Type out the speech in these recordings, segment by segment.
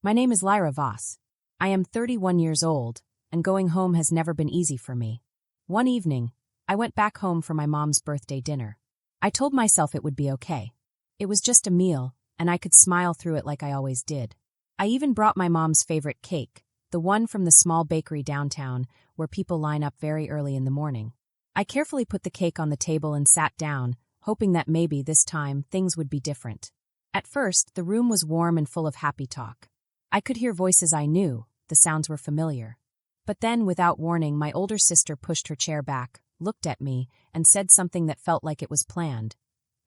My name is Lyra Voss. I am 31 years old, and going home has never been easy for me. One evening, I went back home for my mom's birthday dinner. I told myself it would be okay. It was just a meal, and I could smile through it like I always did. I even brought my mom's favorite cake, the one from the small bakery downtown, where people line up very early in the morning. I carefully put the cake on the table and sat down, hoping that maybe this time things would be different. At first, the room was warm and full of happy talk. I could hear voices I knew, the sounds were familiar. But then, without warning, my older sister pushed her chair back, looked at me, and said something that felt like it was planned.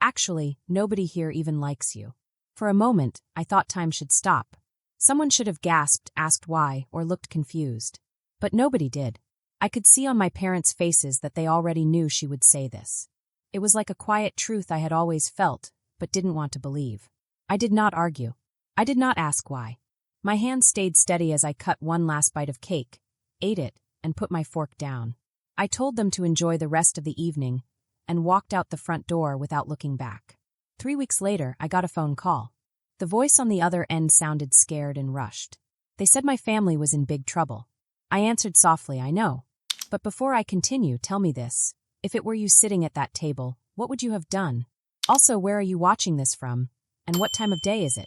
Actually, nobody here even likes you. For a moment, I thought time should stop. Someone should have gasped, asked why, or looked confused. But nobody did. I could see on my parents' faces that they already knew she would say this. It was like a quiet truth I had always felt, but didn't want to believe. I did not argue. I did not ask why. My hand stayed steady as I cut one last bite of cake, ate it, and put my fork down. I told them to enjoy the rest of the evening, and walked out the front door without looking back. 3 weeks later, I got a phone call. The voice on the other end sounded scared and rushed. They said my family was in big trouble. I answered softly, I know. But before I continue, tell me this. If it were you sitting at that table, what would you have done? Also, where are you watching this from? And what time of day is it?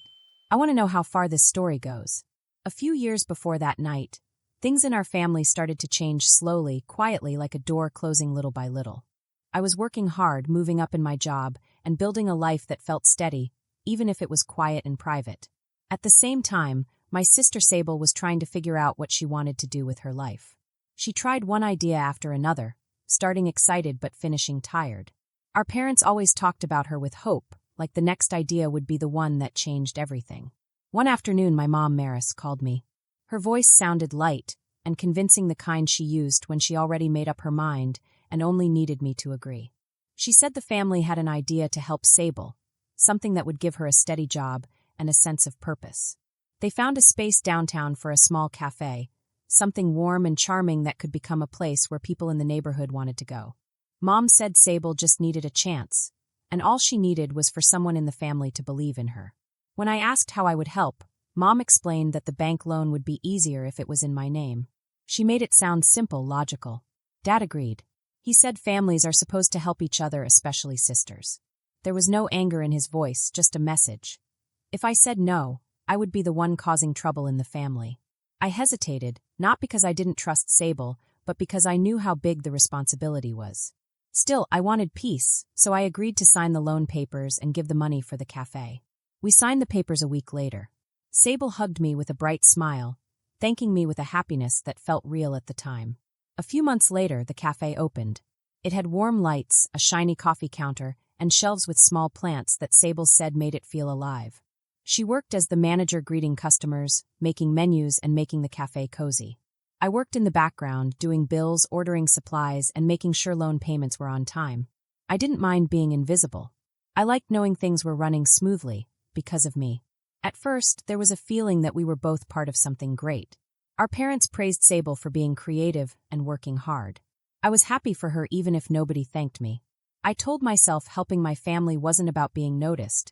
I want to know how far this story goes. A few years before that night, things in our family started to change slowly, quietly, like a door closing little by little. I was working hard, moving up in my job, and building a life that felt steady, even if it was quiet and private. At the same time, my sister Sable was trying to figure out what she wanted to do with her life. She tried one idea after another, starting excited but finishing tired. Our parents always talked about her with hope, like the next idea would be the one that changed everything. One afternoon, my mom, Maris, called me. Her voice sounded light and convincing, the kind she used when she already made up her mind and only needed me to agree. She said the family had an idea to help Sable, something that would give her a steady job and a sense of purpose. They found a space downtown for a small cafe, something warm and charming that could become a place where people in the neighborhood wanted to go. Mom said Sable just needed a chance, and all she needed was for someone in the family to believe in her. When I asked how I would help, Mom explained that the bank loan would be easier if it was in my name. She made it sound simple, logical. Dad agreed. He said families are supposed to help each other, especially sisters. There was no anger in his voice, just a message. If I said no, I would be the one causing trouble in the family. I hesitated, not because I didn't trust Sable, but because I knew how big the responsibility was. Still, I wanted peace, so I agreed to sign the loan papers and give the money for the cafe. We signed the papers a week later. Sable hugged me with a bright smile, thanking me with a happiness that felt real at the time. A few months later, the cafe opened. It had warm lights, a shiny coffee counter, and shelves with small plants that Sable said made it feel alive. She worked as the manager, greeting customers, making menus, and making the cafe cozy. I worked in the background, doing bills, ordering supplies, and making sure loan payments were on time. I didn't mind being invisible. I liked knowing things were running smoothly, because of me. At first, there was a feeling that we were both part of something great. Our parents praised Sable for being creative and working hard. I was happy for her even if nobody thanked me. I told myself helping my family wasn't about being noticed.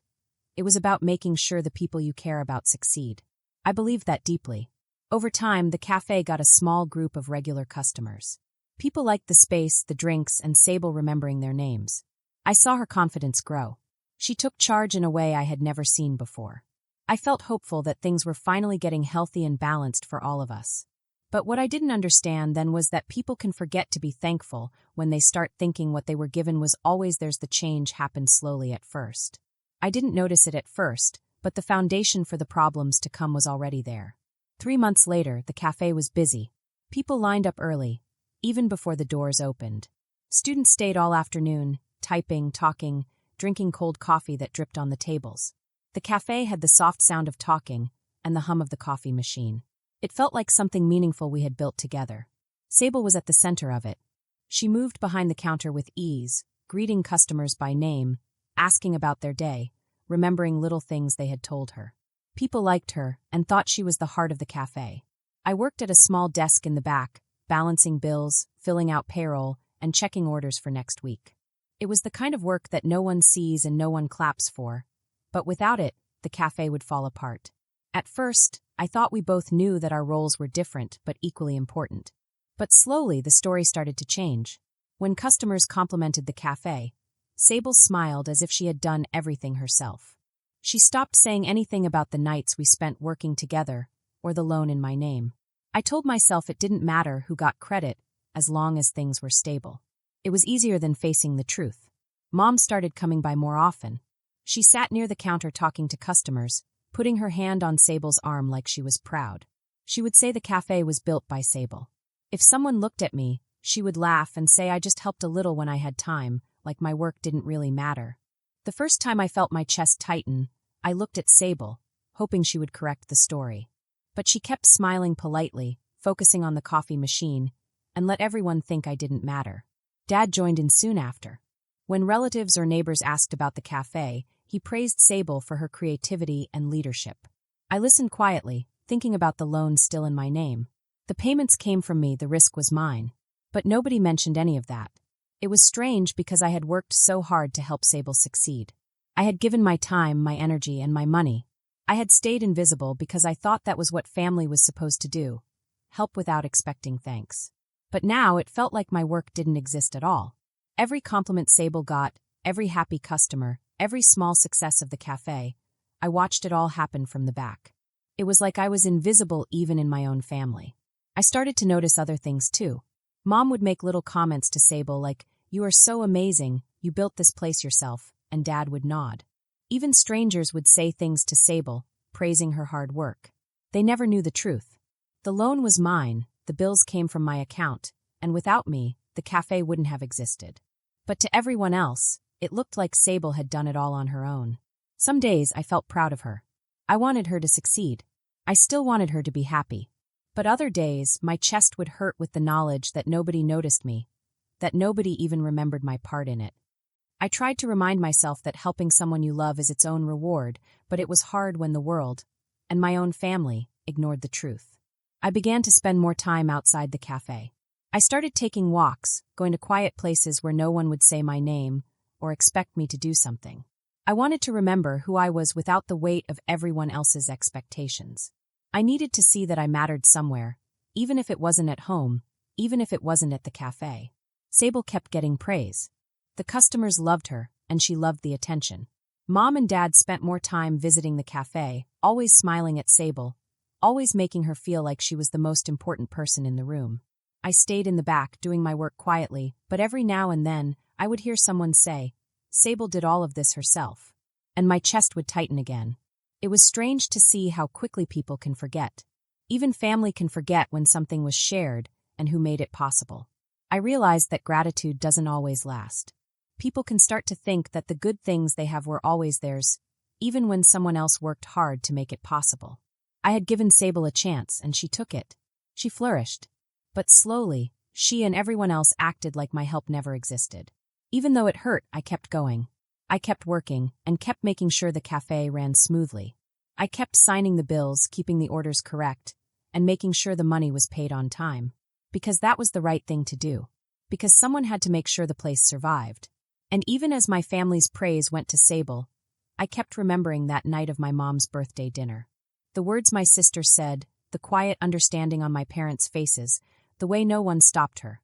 It was about making sure the people you care about succeed. I believed that deeply. Over time, the cafe got a small group of regular customers. People liked the space, the drinks, and Sable remembering their names. I saw her confidence grow. She took charge in a way I had never seen before. I felt hopeful that things were finally getting healthy and balanced for all of us. But what I didn't understand then was that people can forget to be thankful when they start thinking what they were given was always theirs. The change happened slowly at first. I didn't notice it at first, but the foundation for the problems to come was already there. 3 months later, the cafe was busy. People lined up early, even before the doors opened. Students stayed all afternoon, typing, talking, drinking cold coffee that dripped on the tables. The cafe had the soft sound of talking and the hum of the coffee machine. It felt like something meaningful we had built together. Sable was at the center of it. She moved behind the counter with ease, greeting customers by name, asking about their day, remembering little things they had told her. People liked her and thought she was the heart of the cafe. I worked at a small desk in the back, balancing bills, filling out payroll, and checking orders for next week. It was the kind of work that no one sees and no one claps for, but without it, the cafe would fall apart. At first, I thought we both knew that our roles were different but equally important. But slowly the story started to change. When customers complimented the cafe, Sable smiled as if she had done everything herself. She stopped saying anything about the nights we spent working together or the loan in my name. I told myself it didn't matter who got credit as long as things were stable. It was easier than facing the truth. Mom started coming by more often. She sat near the counter talking to customers, putting her hand on Sable's arm like she was proud. She would say the cafe was built by Sable. If someone looked at me, she would laugh and say I just helped a little when I had time, like my work didn't really matter. The first time I felt my chest tighten, I looked at Sable, hoping she would correct the story. But she kept smiling politely, focusing on the coffee machine, and let everyone think I didn't matter. Dad joined in soon after. When relatives or neighbors asked about the cafe, he praised Sable for her creativity and leadership. I listened quietly, thinking about the loan still in my name. The payments came from me, the risk was mine. But nobody mentioned any of that. It was strange because I had worked so hard to help Sable succeed. I had given my time, my energy, and my money. I had stayed invisible because I thought that was what family was supposed to do, help without expecting thanks. But now it felt like my work didn't exist at all. Every compliment Sable got, every happy customer, every small success of the cafe, I watched it all happen from the back. It was like I was invisible even in my own family. I started to notice other things too. Mom would make little comments to Sable like, "You are so amazing, you built this place yourself," and Dad would nod. Even strangers would say things to Sable, praising her hard work. They never knew the truth. The loan was mine, the bills came from my account, and without me, the cafe wouldn't have existed. But to everyone else, it looked like Sable had done it all on her own. Some days I felt proud of her. I wanted her to succeed. I still wanted her to be happy. But other days, my chest would hurt with the knowledge that nobody noticed me, that nobody even remembered my part in it. I tried to remind myself that helping someone you love is its own reward, but it was hard when the world, and my own family, ignored the truth. I began to spend more time outside the cafe. I started taking walks, going to quiet places where no one would say my name or expect me to do something. I wanted to remember who I was without the weight of everyone else's expectations. I needed to see that I mattered somewhere, even if it wasn't at home, even if it wasn't at the cafe. Sable kept getting praise. The customers loved her, and she loved the attention. Mom and Dad spent more time visiting the cafe, always smiling at Sable, always making her feel like she was the most important person in the room. I stayed in the back, doing my work quietly, but every now and then, I would hear someone say, "Sable did all of this herself." And my chest would tighten again. It was strange to see how quickly people can forget. Even family can forget when something was shared and who made it possible. I realized that gratitude doesn't always last. People can start to think that the good things they have were always theirs, even when someone else worked hard to make it possible. I had given Sable a chance, and she took it. She flourished. But slowly, she and everyone else acted like my help never existed. Even though it hurt, I kept going. I kept working, and kept making sure the cafe ran smoothly. I kept signing the bills, keeping the orders correct, and making sure the money was paid on time. Because that was the right thing to do. Because someone had to make sure the place survived. And even as my family's praise went to Sable, I kept remembering that night of my mom's birthday dinner. The words my sister said, the quiet understanding on my parents' faces, the way no one stopped her.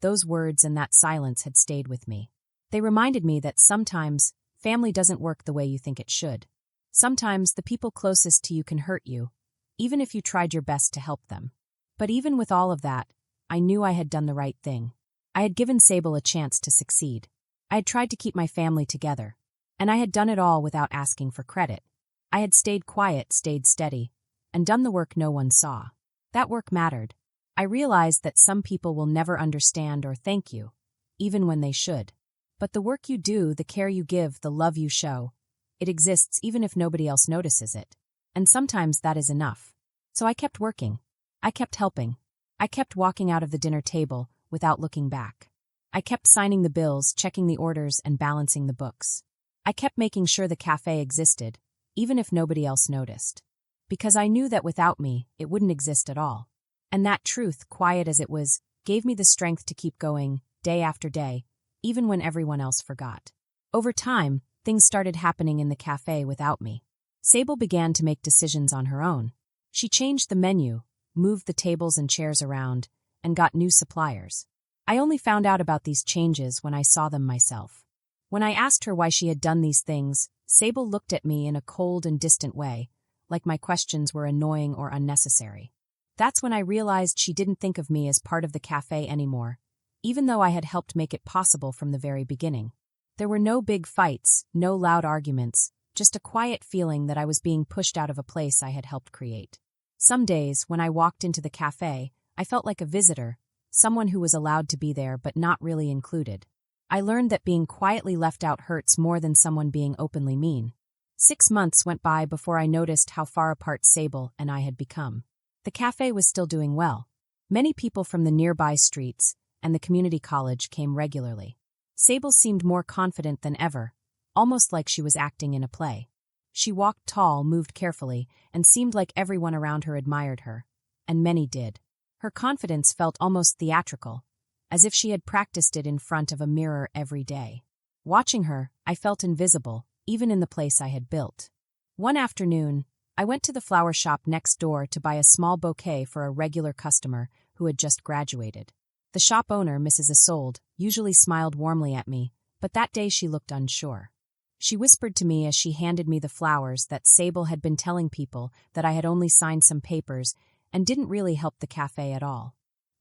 Those words and that silence had stayed with me. They reminded me that sometimes, family doesn't work the way you think it should. Sometimes the people closest to you can hurt you, even if you tried your best to help them. But even with all of that, I knew I had done the right thing. I had given Sable a chance to succeed. I had tried to keep my family together. And I had done it all without asking for credit. I had stayed quiet, stayed steady, and done the work no one saw. That work mattered. I realized that some people will never understand or thank you, even when they should. But the work you do, the care you give, the love you show, it exists even if nobody else notices it. And sometimes that is enough. So I kept working. I kept helping. I kept walking out of the dinner table without looking back. I kept signing the bills, checking the orders, and balancing the books. I kept making sure the cafe existed, even if nobody else noticed. Because I knew that without me, it wouldn't exist at all. And that truth, quiet as it was, gave me the strength to keep going, day after day, even when everyone else forgot. Over time, things started happening in the cafe without me. Sable began to make decisions on her own. She changed the menu, moved the tables and chairs around, and got new suppliers. I only found out about these changes when I saw them myself. When I asked her why she had done these things, Sable looked at me in a cold and distant way, like my questions were annoying or unnecessary. That's when I realized she didn't think of me as part of the cafe anymore, even though I had helped make it possible from the very beginning. There were no big fights, no loud arguments, just a quiet feeling that I was being pushed out of a place I had helped create. Some days, when I walked into the cafe, I felt like a visitor, someone who was allowed to be there but not really included. I learned that being quietly left out hurts more than someone being openly mean. 6 months went by before I noticed how far apart Sable and I had become. The cafe was still doing well. Many people from the nearby streets and the community college came regularly. Sable seemed more confident than ever, almost like she was acting in a play. She walked tall, moved carefully, and seemed like everyone around her admired her, and many did. Her confidence felt almost theatrical, as if she had practiced it in front of a mirror every day. Watching her, I felt invisible, even in the place I had built. One afternoon, I went to the flower shop next door to buy a small bouquet for a regular customer who had just graduated. The shop owner, Mrs. Isolde, usually smiled warmly at me, but that day she looked unsure. She whispered to me as she handed me the flowers that Sable had been telling people that I had only signed some papers and didn't really help the cafe at all.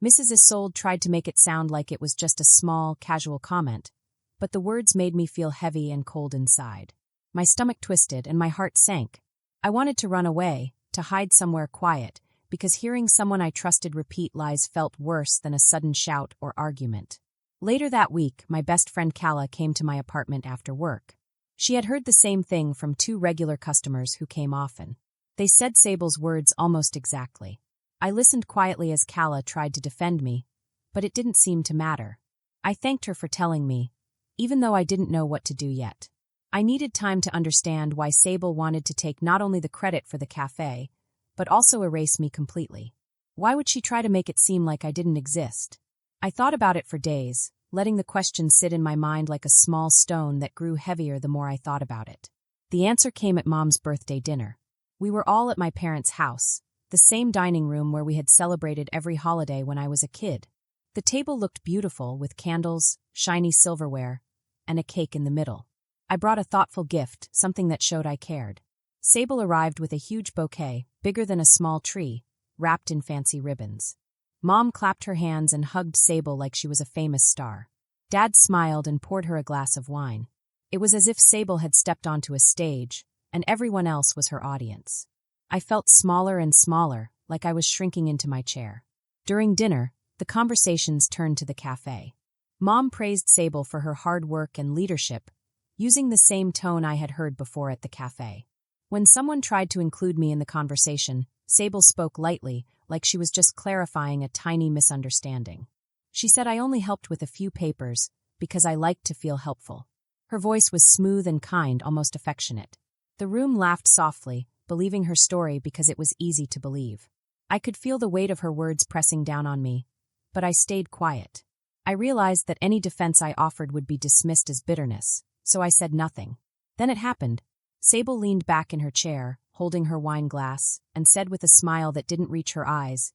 Mrs. Isolde tried to make it sound like it was just a small, casual comment, but the words made me feel heavy and cold inside. My stomach twisted and my heart sank. I wanted to run away, to hide somewhere quiet, because hearing someone I trusted repeat lies felt worse than a sudden shout or argument. Later that week, my best friend Kala came to my apartment after work. She had heard the same thing from 2 regular customers who came often. They said Sable's words almost exactly. I listened quietly as Kala tried to defend me, but it didn't seem to matter. I thanked her for telling me, even though I didn't know what to do yet. I needed time to understand why Sable wanted to take not only the credit for the cafe, but also erase me completely. Why would she try to make it seem like I didn't exist? I thought about it for days, letting the question sit in my mind like a small stone that grew heavier the more I thought about it. The answer came at Mom's birthday dinner. We were all at my parents' house, the same dining room where we had celebrated every holiday when I was a kid. The table looked beautiful with candles, shiny silverware, and a cake in the middle. I brought a thoughtful gift, something that showed I cared. Sable arrived with a huge bouquet, bigger than a small tree, wrapped in fancy ribbons. Mom clapped her hands and hugged Sable like she was a famous star. Dad smiled and poured her a glass of wine. It was as if Sable had stepped onto a stage, and everyone else was her audience. I felt smaller and smaller, like I was shrinking into my chair. During dinner, the conversations turned to the cafe. Mom praised Sable for her hard work and leadership, using the same tone I had heard before at the cafe. When someone tried to include me in the conversation, Sable spoke lightly, like she was just clarifying a tiny misunderstanding. She said I only helped with a few papers, because I liked to feel helpful. Her voice was smooth and kind, almost affectionate. The room laughed softly, believing her story because it was easy to believe. I could feel the weight of her words pressing down on me, but I stayed quiet. I realized that any defense I offered would be dismissed as bitterness, so I said nothing. Then it happened. Sable leaned back in her chair, holding her wine glass, and said with a smile that didn't reach her eyes,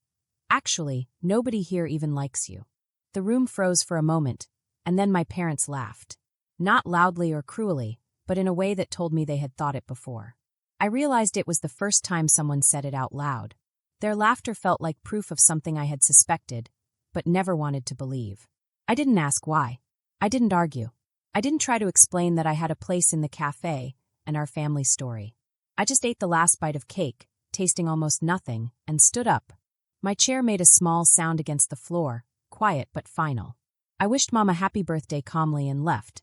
"Actually, nobody here even likes you." The room froze for a moment, and then my parents laughed. Not loudly or cruelly, but in a way that told me they had thought it before. I realized it was the first time someone said it out loud. Their laughter felt like proof of something I had suspected, but never wanted to believe. I didn't ask why. I didn't argue. I didn't try to explain that I had a place in the cafe and our family story. I just ate the last bite of cake, tasting almost nothing, and stood up. My chair made a small sound against the floor, quiet but final. I wished Mom a happy birthday calmly and left.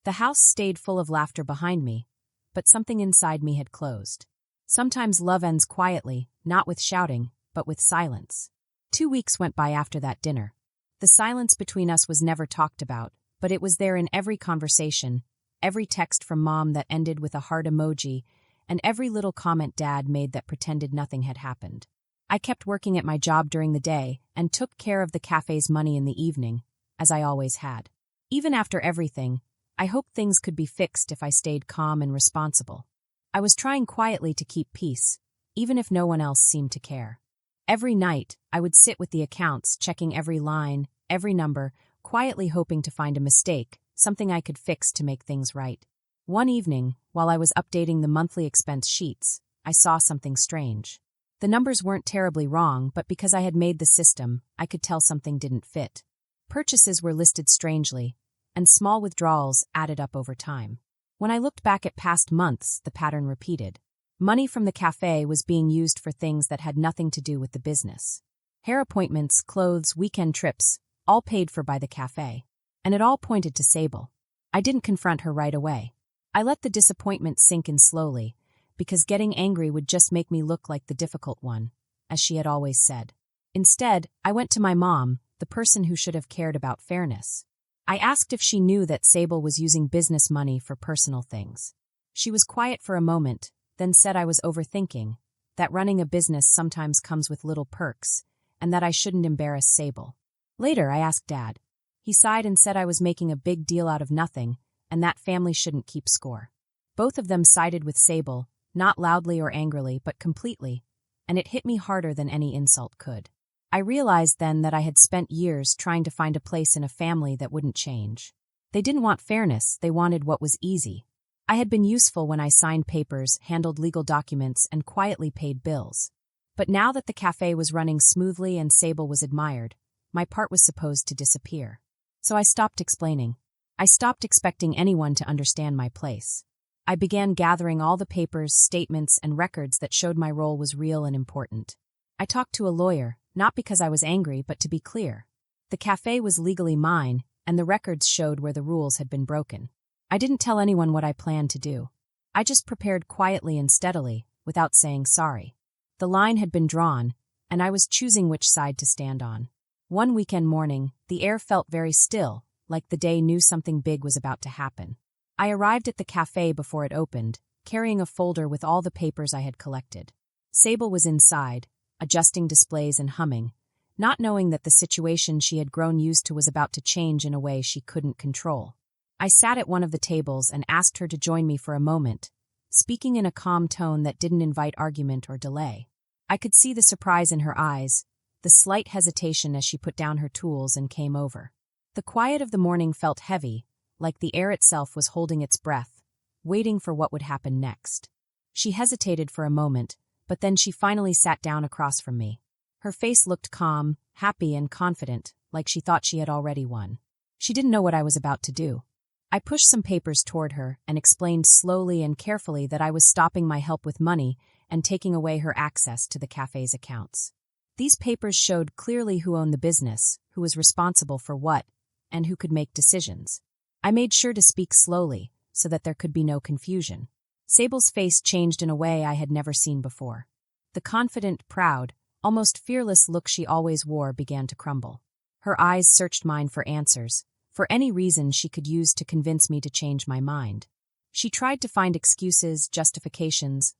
The house stayed full of laughter behind me, but something inside me had closed. Sometimes love ends quietly, not with shouting, but with silence. 2 weeks went by after that dinner. The silence between us was never talked about, but it was there in every conversation, every text from Mom that ended with a heart emoji, and every little comment Dad made that pretended nothing had happened. I kept working at my job during the day and took care of the cafe's money in the evening, as I always had. Even after everything, I hoped things could be fixed if I stayed calm and responsible. I was trying quietly to keep peace, even if no one else seemed to care. Every night, I would sit with the accounts, checking every line, every number, quietly hoping to find a mistake, something I could fix to make things right. One evening, while I was updating the monthly expense sheets, I saw something strange. The numbers weren't terribly wrong, but because I had made the system, I could tell something didn't fit. Purchases were listed strangely, and small withdrawals added up over time. When I looked back at past months, the pattern repeated. Money from the cafe was being used for things that had nothing to do with the business. Hair appointments, clothes, weekend trips, all paid for by the cafe. And it all pointed to Sable. I didn't confront her right away. I let the disappointment sink in slowly, because getting angry would just make me look like the difficult one, as she had always said. Instead, I went to my mom, the person who should have cared about fairness. I asked if she knew that Sable was using business money for personal things. She was quiet for a moment, then said I was overthinking, that running a business sometimes comes with little perks, and that I shouldn't embarrass Sable. Later, I asked Dad. He sighed and said I was making a big deal out of nothing, and that family shouldn't keep score. Both of them sided with Sable, not loudly or angrily, but completely, and it hit me harder than any insult could. I realized then that I had spent years trying to find a place in a family that wouldn't change. They didn't want fairness, they wanted what was easy. I had been useful when I signed papers, handled legal documents, and quietly paid bills. But now that the cafe was running smoothly and Sable was admired, my part was supposed to disappear. So I stopped explaining. I stopped expecting anyone to understand my place. I began gathering all the papers, statements, and records that showed my role was real and important. I talked to a lawyer, not because I was angry, but to be clear. The cafe was legally mine, and the records showed where the rules had been broken. I didn't tell anyone what I planned to do. I just prepared quietly and steadily, without saying sorry. The line had been drawn, and I was choosing which side to stand on. One weekend morning, the air felt very still, like the day knew something big was about to happen. I arrived at the cafe before it opened, carrying a folder with all the papers I had collected. Sable was inside, adjusting displays and humming, not knowing that the situation she had grown used to was about to change in a way she couldn't control. I sat at one of the tables and asked her to join me for a moment, speaking in a calm tone that didn't invite argument or delay. I could see the surprise in her eyes, the slight hesitation as she put down her tools and came over. The quiet of the morning felt heavy, like the air itself was holding its breath, waiting for what would happen next. She hesitated for a moment, but then she finally sat down across from me. Her face looked calm, happy, and confident, like she thought she had already won. She didn't know what I was about to do. I pushed some papers toward her and explained slowly and carefully that I was stopping my help with money and taking away her access to the cafe's accounts. These papers showed clearly who owned the business, who was responsible for what, and who could make decisions. I made sure to speak slowly, so that there could be no confusion. Sable's face changed in a way I had never seen before. The confident, proud, almost fearless look she always wore began to crumble. Her eyes searched mine for answers, for any reason she could use to convince me to change my mind. She tried to find excuses, justifications,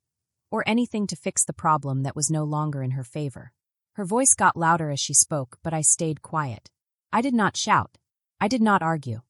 or anything to fix the problem that was no longer in her favor. Her voice got louder as she spoke, but I stayed quiet. I did not shout. I did not argue.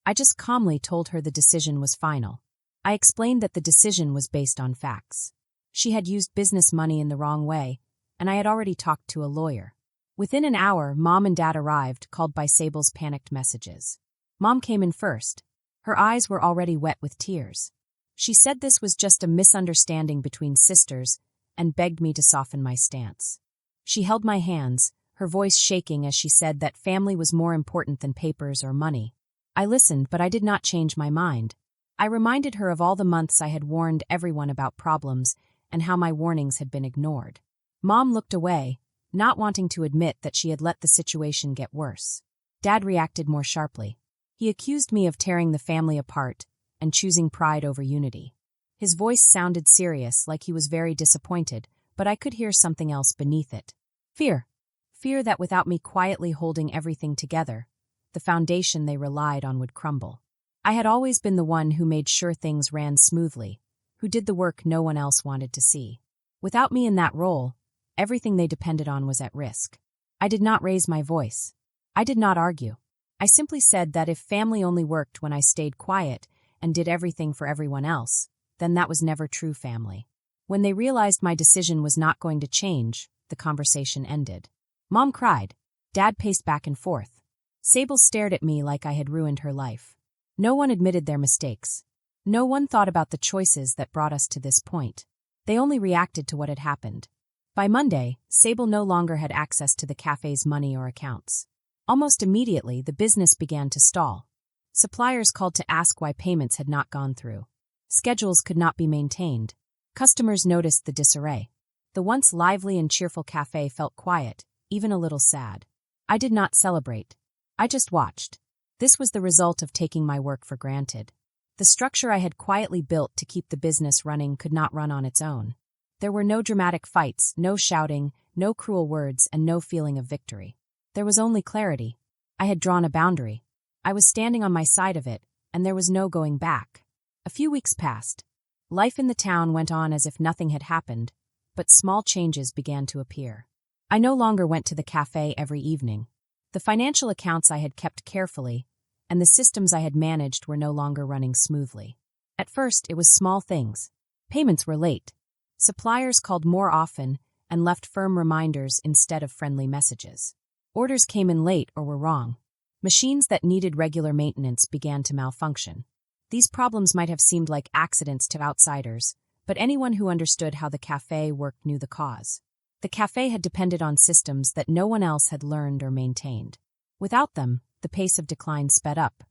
I just calmly told her the decision was final. I explained that the decision was based on facts. She had used business money in the wrong way, and I had already talked to a lawyer. Within an hour, Mom and Dad arrived, called by Sable's panicked messages. Mom came in first. Her eyes were already wet with tears. She said this was just a misunderstanding between sisters and begged me to soften my stance. She held my hands, her voice shaking as she said that family was more important than papers or money. I listened, but I did not change my mind. I reminded her of all the months I had warned everyone about problems and how my warnings had been ignored. Mom looked away, not wanting to admit that she had let the situation get worse. Dad reacted more sharply. He accused me of tearing the family apart and choosing pride over unity. His voice sounded serious, like he was very disappointed, but I could hear something else beneath it. Fear. Fear that without me quietly holding everything together, the foundation they relied on would crumble. I had always been the one who made sure things ran smoothly, who did the work no one else wanted to see. Without me in that role, everything they depended on was at risk. I did not raise my voice. I did not argue. I simply said that if family only worked when I stayed quiet and did everything for everyone else, then that was never true family. When they realized my decision was not going to change, the conversation ended. Mom cried. Dad paced back and forth. Sable stared at me like I had ruined her life. No one admitted their mistakes. No one thought about the choices that brought us to this point. They only reacted to what had happened. By Monday, Sable no longer had access to the cafe's money or accounts. Almost immediately, the business began to stall. Suppliers called to ask why payments had not gone through. Schedules could not be maintained. Customers noticed the disarray. The once lively and cheerful cafe felt quiet, even a little sad. I did not celebrate. I just watched. This was the result of taking my work for granted. The structure I had quietly built to keep the business running could not run on its own. There were no dramatic fights, no shouting, no cruel words, and no feeling of victory. There was only clarity. I had drawn a boundary. I was standing on my side of it, and there was no going back. A few weeks passed. Life in the town went on as if nothing had happened, but small changes began to appear. I no longer went to the cafe every evening. The financial accounts I had kept carefully, and the systems I had managed were no longer running smoothly. At first, it was small things. Payments were late. Suppliers called more often and left firm reminders instead of friendly messages. Orders came in late or were wrong. Machines that needed regular maintenance began to malfunction. These problems might have seemed like accidents to outsiders, but anyone who understood how the cafe worked knew the cause. The cafe had depended on systems that no one else had learned or maintained. Without them, the pace of decline sped up.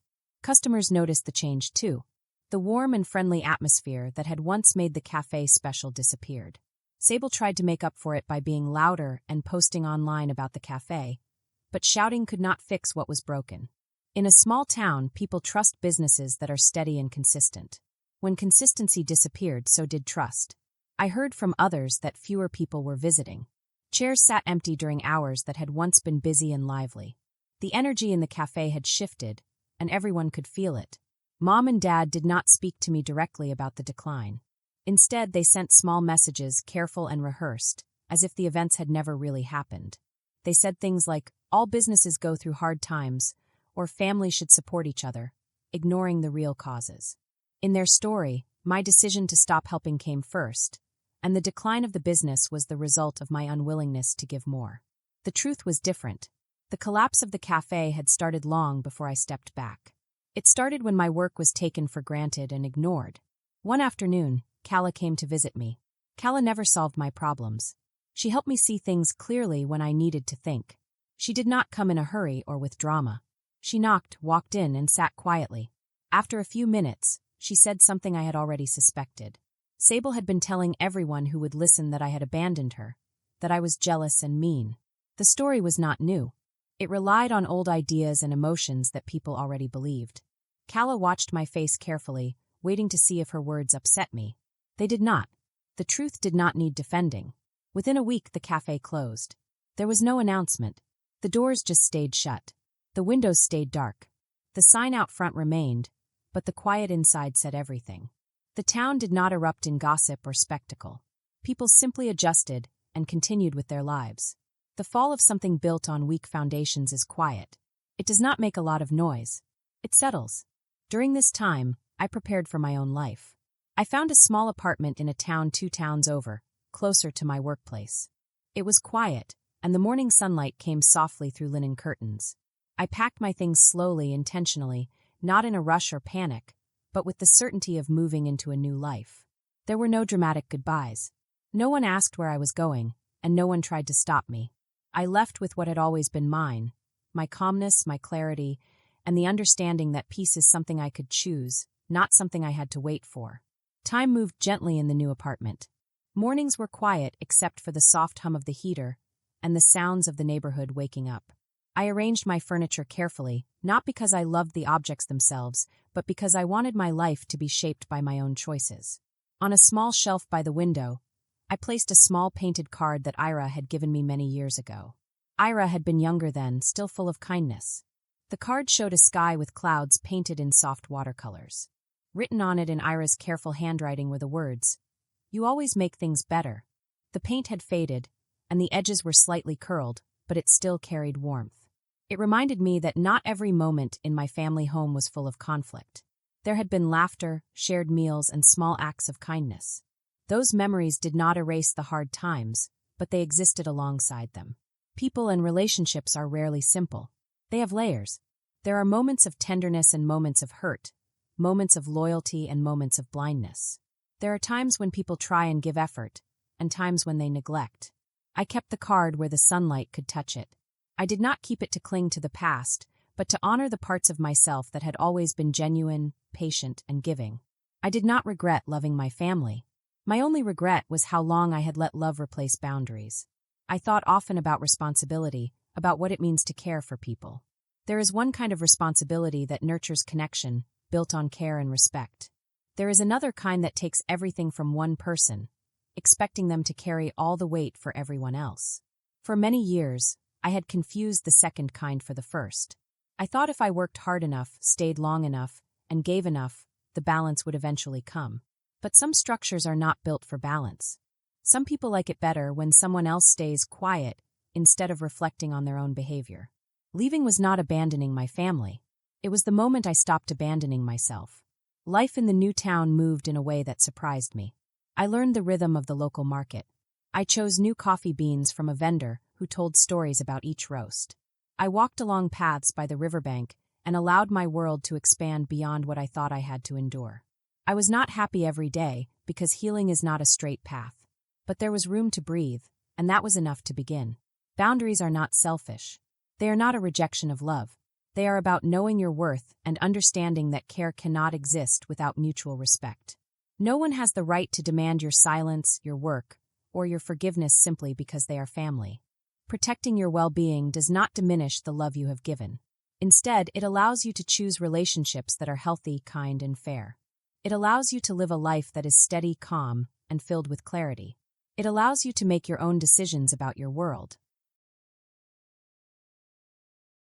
Customers noticed the change too. The warm and friendly atmosphere that had once made the cafe special disappeared. Sable tried to make up for it by being louder and posting online about the cafe, but shouting could not fix what was broken. In a small town, people trust businesses that are steady and consistent. When consistency disappeared, so did trust. I heard from others that fewer people were visiting. Chairs sat empty during hours that had once been busy and lively. The energy in the cafe had shifted, and everyone could feel it. Mom and Dad did not speak to me directly about the decline. Instead, they sent small messages, careful and rehearsed, as if the events had never really happened. They said things like, "All businesses go through hard times," or "families should support each other," ignoring the real causes. In their story, my decision to stop helping came first, and the decline of the business was the result of my unwillingness to give more. The truth was different. The collapse of the cafe had started long before I stepped back. It started when my work was taken for granted and ignored. One afternoon, Kala came to visit me. Kala never solved my problems. She helped me see things clearly when I needed to think. She did not come in a hurry or with drama. She knocked, walked in, and sat quietly. After a few minutes, she said something I had already suspected. Sable had been telling everyone who would listen that I had abandoned her, that I was jealous and mean. The story was not new. It relied on old ideas and emotions that people already believed. Kala watched my face carefully, waiting to see if her words upset me. They did not. The truth did not need defending. Within a week, the cafe closed. There was no announcement. The doors just stayed shut. The windows stayed dark. The sign out front remained, but the quiet inside said everything. The town did not erupt in gossip or spectacle. People simply adjusted and continued with their lives. The fall of something built on weak foundations is quiet. It does not make a lot of noise. It settles. During this time, I prepared for my own life. I found a small apartment in a town 2 towns over, closer to my workplace. It was quiet, and the morning sunlight came softly through linen curtains. I packed my things slowly, intentionally, not in a rush or panic, but with the certainty of moving into a new life. There were no dramatic goodbyes. No one asked where I was going, and no one tried to stop me. I left with what had always been mine, my calmness, my clarity, and the understanding that peace is something I could choose, not something I had to wait for. Time moved gently in the new apartment. Mornings were quiet except for the soft hum of the heater and the sounds of the neighborhood waking up. I arranged my furniture carefully, not because I loved the objects themselves, but because I wanted my life to be shaped by my own choices. On a small shelf by the window, I placed a small painted card that Ira had given me many years ago. Ira had been younger then, still full of kindness. The card showed a sky with clouds painted in soft watercolors. Written on it in Ira's careful handwriting were the words, "You always make things better." The paint had faded, and the edges were slightly curled, but it still carried warmth. It reminded me that not every moment in my family home was full of conflict. There had been laughter, shared meals, and small acts of kindness. Those memories did not erase the hard times, but they existed alongside them. People and relationships are rarely simple. They have layers. There are moments of tenderness and moments of hurt, moments of loyalty and moments of blindness. There are times when people try and give effort, and times when they neglect. I kept the card where the sunlight could touch it. I did not keep it to cling to the past, but to honor the parts of myself that had always been genuine, patient, and giving. I did not regret loving my family. My only regret was how long I had let love replace boundaries. I thought often about responsibility, about what it means to care for people. There is one kind of responsibility that nurtures connection, built on care and respect. There is another kind that takes everything from one person, expecting them to carry all the weight for everyone else. For many years, I had confused the second kind for the first. I thought if I worked hard enough, stayed long enough, and gave enough, the balance would eventually come. But some structures are not built for balance. Some people like it better when someone else stays quiet instead of reflecting on their own behavior. Leaving was not abandoning my family. It was the moment I stopped abandoning myself. Life in the new town moved in a way that surprised me. I learned the rhythm of the local market. I chose new coffee beans from a vendor who told stories about each roast. I walked along paths by the riverbank and allowed my world to expand beyond what I thought I had to endure. I was not happy every day because healing is not a straight path. But there was room to breathe, and that was enough to begin. Boundaries are not selfish. They are not a rejection of love. They are about knowing your worth and understanding that care cannot exist without mutual respect. No one has the right to demand your silence, your work, or your forgiveness simply because they are family. Protecting your well-being does not diminish the love you have given. Instead, it allows you to choose relationships that are healthy, kind, and fair. It allows you to live a life that is steady, calm, and filled with clarity. It allows you to make your own decisions about your world.